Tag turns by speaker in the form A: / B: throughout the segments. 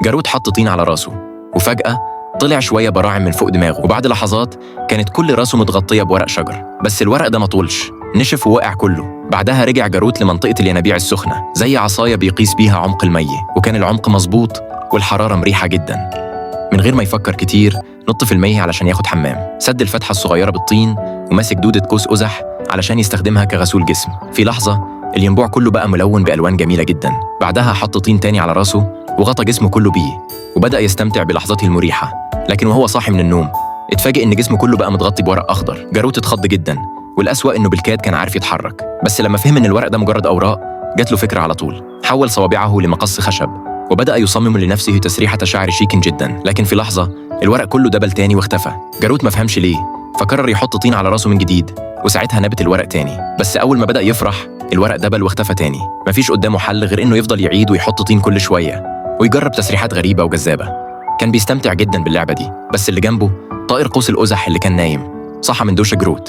A: جارود حط طين على راسه، وفجأة طلع شوية براعم من فوق دماغه، وبعد لحظات كانت كل راسه متغطية بورق شجر. بس الورق ده ما طولش، نشف ووقع كله. بعدها رجع جارود لمنطقة الينابيع السخنة زي عصاية بيقيس بيها عمق المية، وكان العمق مظبوط والحرارة مريحة جدا. من غير ما يفكر كتير نط في المية علشان ياخد حمام، سد الفتحة الصغيرة بالطين وماسك دودة قوس قزح علشان يستخدمها كغسول جسم. في لحظة الينبوع كله بقى ملون بألوان جميلة جدا. بعدها حط طين تاني على راسه وغطى جسمه كله بيه، وبدأ يستمتع بلحظته المريحة. لكن وهو صاحي من النوم اتفاجئ إن جسمه كله بقى متغطي بورق أخضر. جارود اتخض جدا، والأسوأ إنه بالكاد كان عارف يتحرك. بس لما فهم إن الورق ده مجرد أوراق جات له فكرة على طول. حول صوابعه لمقص خشب وبدأ يصمم لنفسه تسريحة شعر شيك جدا. لكن في لحظة الورق كله دبل تاني واختفى. جارود ما فهمش ليه، فقرر يحط طين على راسه من جديد، وساعتها نبت الورق تاني. بس أول ما بدأ يفرح الورق دبل واختفى تاني. مفيش قدامه حل غير إنه يفضل يعيد ويحط طين كل شوية ويجرب تسريحات غريبة وجذابة. كان بيستمتع جدا باللعبة دي. بس اللي جنبه طائر قوس القزح اللي كان نايم صحى من دوشة جارود،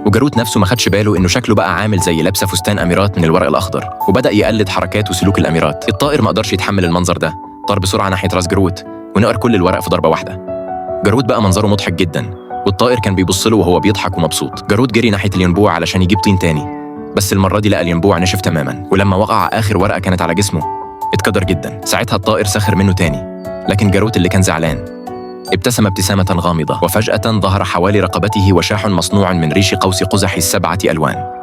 A: وجارود نفسه ما خدش باله إنه شكله بقى عامل زي لابسة فستان أميرات من الورق الأخضر، وبدأ يقلد حركات وسلوك الأميرات. الطائر ما قدرش يتحمل المنظر ده، طار بسرعة ناحية راس جارود ونقر كل الورق في ضربة واحدة. جارود بقى منظره مضحك جدا، والطائر كان بيبص له وهو بيضحك ومبسوط. جارود جري ناحية الينبوع علشان يجيب طين تاني، بس المرة دي لقى الينبوع نشف تماما، ولما وقع آخر ورقة كانت على جسمه اتكدر جدا. ساعتها الطائر سخر منه تاني، لكن جارود اللي كان زعلان ابتسم ابتسامة غامضة، وفجأة ظهر حوالي رقبته وشاح مصنوع من ريش قوس قزح ال7 ألوان.